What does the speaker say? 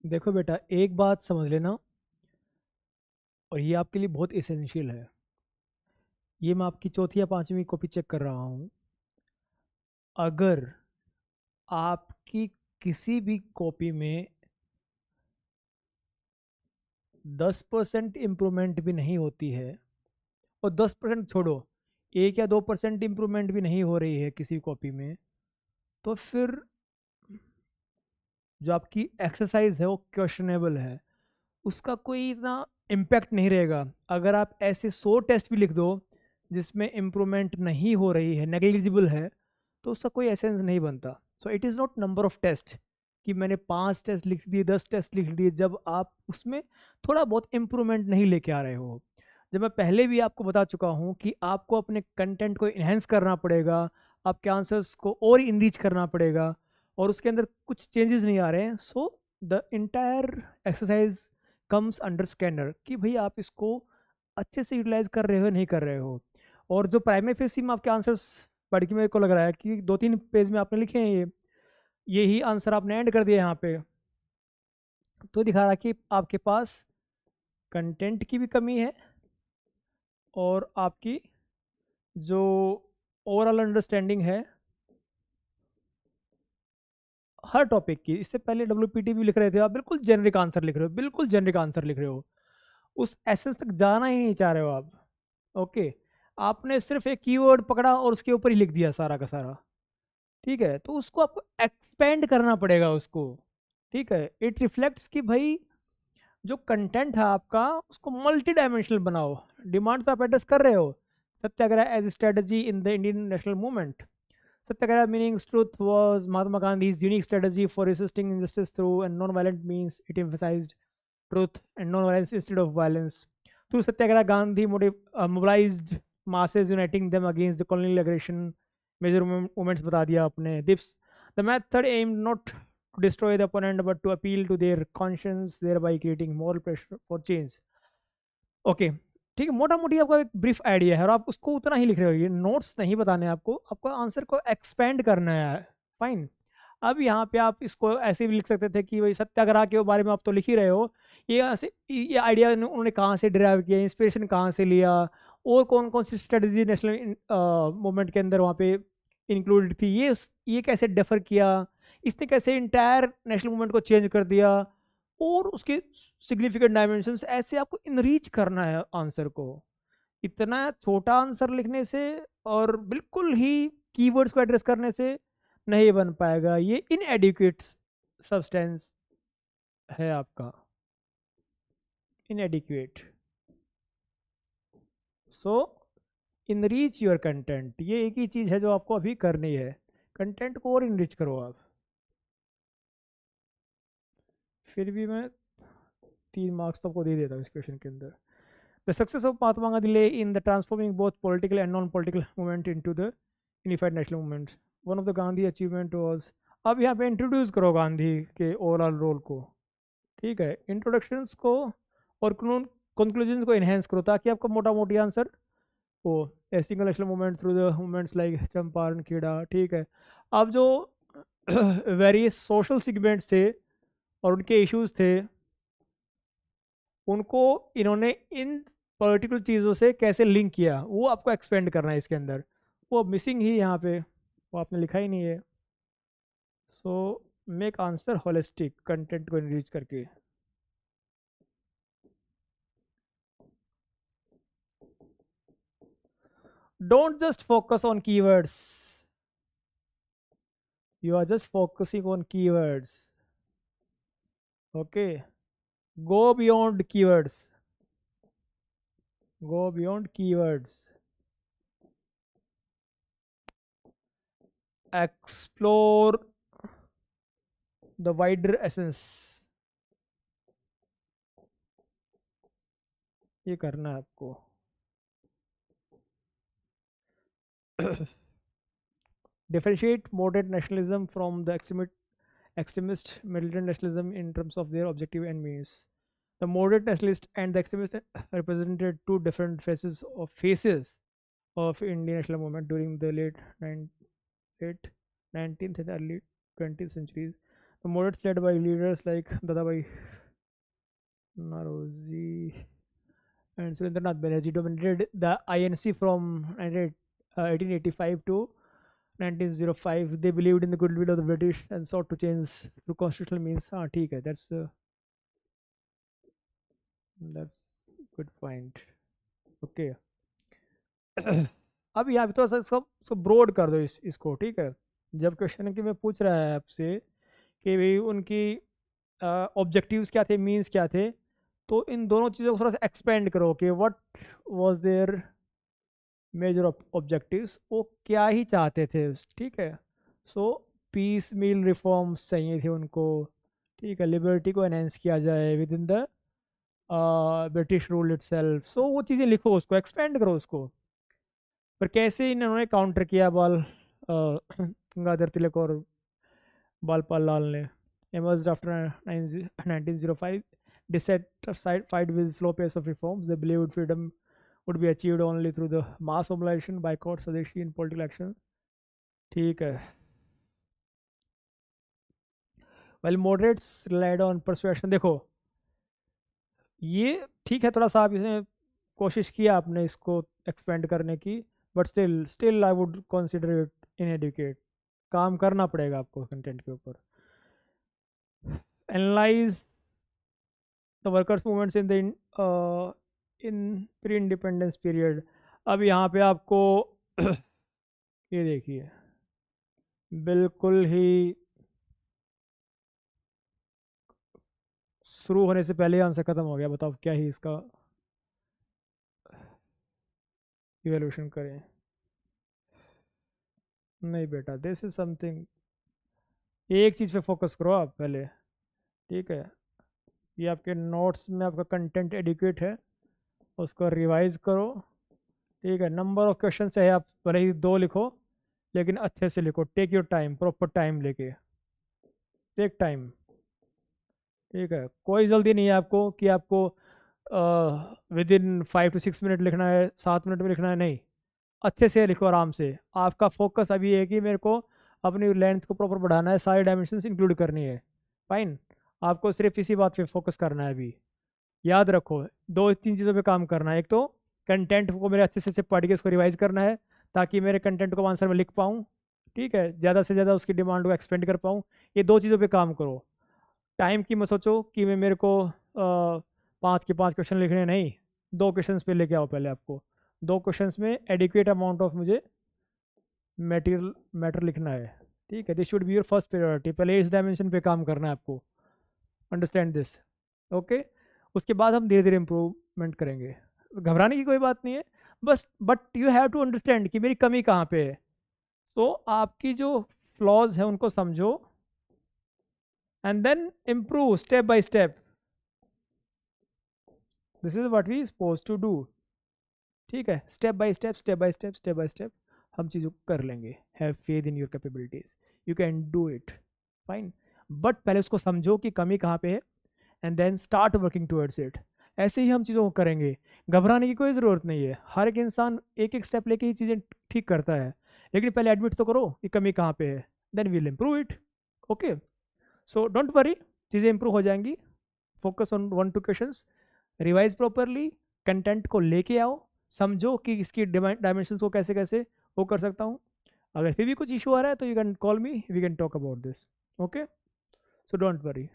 देखो बेटा, एक बात समझ लेना, और ये आपके लिए बहुत इसेंशियल है। ये मैं आपकी चौथी या पांचवी कॉपी चेक कर रहा हूँ। अगर आपकी किसी भी कॉपी में 10% इम्प्रूवमेंट भी नहीं होती है, और 10% छोड़ो, 1 या 2% इम्प्रूवमेंट भी नहीं हो रही है किसी कॉपी में, तो फिर जो आपकी एक्सरसाइज है वो क्वेश्चनेबल है। उसका कोई इतना इम्पैक्ट नहीं रहेगा। अगर आप ऐसे 100 टेस्ट भी लिख दो जिसमें इम्प्रूवमेंट नहीं हो रही है, नेग्लिजिबल है, तो उसका कोई एसेंस नहीं बनता। So it is not number of test कि मैंने 5 टेस्ट लिख दिए, 10 टेस्ट लिख दिए, जब आप उसमें थोड़ा बहुत इम्प्रूवमेंट नहीं लेके आ रहे हो। जब मैं पहले भी आपको बता चुका हूँ कि आपको अपने कंटेंट को इन्हेंस करना पड़ेगा, आपके आंसर्स को और इनरीच करना पड़ेगा, और उसके अंदर कुछ चेंजेस नहीं आ रहे हैं। So the entire exercise comes under scanner कि भाई आप इसको अच्छे से यूटिलाइज कर रहे हो या नहीं कर रहे हो। और जो प्राइमरी फेस में आपके आंसर्स पढ़ के मेरे को लग रहा है कि 2-3 पेज में आपने लिखे हैं, यही आंसर आपने ऐड कर दिया यहाँ पे, तो दिखा रहा है कि आपके पास कंटेंट की भी कमी है, और आपकी जो ओवरऑल अंडरस्टैंडिंग है हर टॉपिक की। इससे पहले डब्ल्यूपीटी भी लिख रहे थे, आप बिल्कुल जेनरिक आंसर लिख रहे हो, बिल्कुल जेनरिक आंसर लिख रहे हो, उस एसेंस तक जाना ही नहीं चाह रहे हो आप। ओके, आपने सिर्फ एक कीवर्ड पकड़ा और उसके ऊपर ही लिख दिया सारा का सारा। ठीक है, तो उसको आपको एक्सपेंड करना पड़ेगा उसको। ठीक है, इट रिफ्लेक्ट्स कि भाई जो कंटेंट है आपका उसको मल्टी डायमेंशनल बनाओ। डिमांड तो आप एड्रेस कर रहे हो, Satyagraha as strategy in the Indian national movement. Satyagraha meanings truth was Mahatma Gandhi's unique strategy for resisting injustice through and non-violent means. It emphasized truth and non-violence instead of violence. Through Satyagraha, Gandhi mobilized masses, uniting them against the colonial aggression. Major movements बता दिया आपने. This the method aimed not to destroy the opponent but to appeal to their conscience, thereby creating moral pressure for change. Okay, ठीक है, मोटा मोटी आपका एक brief idea है और आप उसको उतना ही लिख रहे हो। ये नोट्स नहीं बताने आपको, आपको आंसर को एक्सपेंड करना है। फाइन। अब यहाँ पे आप इसको ऐसे भी लिख सकते थे कि भाई सत्याग्रह के बारे में आप तो लिख ही रहे हो, ये ऐसे ये आइडिया उन्होंने कहाँ से डिराइव किया, इंस्पिरेशन कहाँ से लिया, और कौन कौन सी स्ट्रेटजी नेशनल मूवमेंट के अंदर वहाँ पे इंक्लूडेड थी, ये कैसे डिफर किया, इसने कैसे इंटायर नेशनल मूवमेंट को चेंज कर दिया, और उसके सिग्निफिकेंट डायमेंशंस, ऐसे आपको इनरीच करना है आंसर को। इतना छोटा आंसर लिखने से और बिल्कुल ही कीवर्ड्स को एड्रेस करने से नहीं बन पाएगा। ये इनएडिक्वेट सब्सटेंस है आपका, इनएडिक्वेट। सो इनरीच योर कंटेंट, ये एक ही चीज़ है जो आपको अभी करनी है। कंटेंट को और इनरिच करो आप। फिर भी मैं 3 मार्क्स तो आपको दे देता हूँ इस क्वेश्चन के अंदर। The success of Mahatma Gandhi lay in the transforming both political and non-political movement into the unified national movement. One of the Gandhi achievement was, अब यहाँ पे इंट्रोड्यूस करो गांधी के ओवरऑल रोल को। ठीक है, इंट्रोडक्शंस को और कंक्लूजन को इन्हेंस करो ताकि आपका मोटा मोटी आंसर हो। A single national movement through the movements like Champaran, Kheda. ठीक है, अब जो वेरियस सोशल सिगमेंट्स थे और उनके इश्यूज थे, उनको इन्होंने इन पर्टिकुलर चीज़ों से कैसे लिंक किया, वो आपको एक्सपेंड करना है इसके अंदर। वो मिसिंग ही यहाँ पे, वो आपने लिखा ही नहीं है। So make answer holistic, content को इनरीच करके। Don't just focus on keywords, you are just focusing on keywords. Okay, go beyond keywords, go beyond keywords, explore the wider essence, ये करना है आपको। Differentiate moderate nationalism from the extremist militant nationalism in terms of their objective and means. The moderate nationalist and the extremist represented two different faces of Indian national movement during the late 19th and early 20th centuries. moderates led by leaders like Dadabhai Narozi and Surendranath Banerjee dominated the INC from 1885 to 1905. They believed in the goodwill of the British and sought to change through constitutional means. हाँ ठीक है, that's good point. Okay. अब यहाँ पे थोड़ा सा इसको broad कर दो इसको, ठीक है। जब क्वेश्चन कि मैं पूछ रहा है आपसे कि भाई उनकी ऑब्जेक्टिव्स क्या थे, मीन्स क्या थे, तो इन दोनों चीज़ों को थोड़ा सा एक्सपेंड करो कि what was their major objectives, वो क्या ही चाहते थे, ठीक है। सो पीस मील रिफॉर्म्स चाहिए थे उनको, ठीक है। लिबर्टी को एनहेंस किया जाए within the British rule itself. So वो चीज़ें लिखो, उसको एक्सपेंड करो उसको। पर कैसे इन्होंने काउंटर किया गंगाधर तिलक और बालपाल लाल ने। emerged after 1905, dissatisfied with slow pace of reforms. They believed freedom would be achieved only through the mass mobilization, boycott, sedition, and political action. ठीक है। While moderates relied on persuasion, देखो ये ठीक है, थोड़ा सा आप इसमें कोशिश किया आपने इसको एक्सपेंड करने की, but still I would consider it inadequate. काम करना पड़ेगा आपको कंटेंट के ऊपर। Analyse the workers movements in pre independence period. अब यहाँ पे आपको ये देखिए बिल्कुल ही शुरू होने से पहले आंसर खत्म हो गया। बताओ क्या ही इसका इवैल्यूएशन करें। नहीं बेटा, दिस इज समथिंग, एक चीज़ पे फोकस करो आप पहले, ठीक है। ये आपके नोट्स में आपका कंटेंट एडिक्वेट है, उसको रिवाइज करो, ठीक है। नंबर ऑफ क्वेश्चन चाहे आप भले ही 2 लिखो, लेकिन अच्छे से लिखो। Take your time, proper time लेके, टेक टाइम, ठीक है। कोई जल्दी नहीं है आपको कि आपको विद इन 5 to 6 मिनट लिखना है, 7 मिनट में लिखना है, नहीं। अच्छे से लिखो, आराम से। आपका फोकस अभी है कि मेरे को अपनी लेंथ को प्रॉपर बढ़ाना है, सारी डायमेंशंस इंक्लूड करनी है, फाइन। आपको सिर्फ इसी बात पे फोकस करना है अभी। याद रखो 2-3 चीज़ों पे काम करना है। एक तो कंटेंट को मेरे अच्छे से पढ़ के उसको रिवाइज करना है, ताकि मेरे कंटेंट को आंसर में लिख पाऊँ, ठीक है, ज़्यादा से ज़्यादा उसकी डिमांड को एक्सपेंड कर पाऊँ। ये 2 चीज़ों पे काम करो। टाइम की मत सोचो कि मैं मेरे को 5 के 5 क्वेश्चन लिखने, नहीं। 2 क्वेश्चन पे लेके आओ पहले। आपको 2 क्वेश्चन में एडिक्वेट अमाउंट ऑफ मुझे मैटर लिखना है, ठीक है। This should be your first priority. पहले इस डायमेंशन पे काम करना है आपको, अंडरस्टैंड दिस, ओके। उसके बाद हम धीरे धीरे इम्प्रूवमेंट करेंगे। घबराने की कोई बात नहीं है, but you have to understand कि मेरी कमी कहाँ पे है। तो आपकी जो फ्लॉज है उनको समझो and then improve step by step. This is what we suppose to do, ठीक है। Step by step, step by step, step by step हम चीज़ों को कर लेंगे। Have faith in your capabilities, you can do it, fine. But पहले उसको समझो कि कमी कहाँ पे है and then start working towards it. ऐसे ही हम चीज़ों को करेंगे। घबराने की कोई ज़रूरत नहीं है। हर एक इंसान एक एक स्टेप लेके ही चीज़ें ठीक करता है, लेकिन पहले एडमिट तो करो कि कमी कहाँ पे है, then we'll improve it, okay. So don't worry, चीज़ें इंप्रूव हो जाएंगी। Focus on 1-2 questions, revise properly, content को लेके आओ, समझो कि इसकी डायमेंशंस को कैसे कैसे वो कर सकता हूँ। अगर फिर भी कुछ इशू आ रहा है तो you can call me, we can talk about this, okay. So don't worry.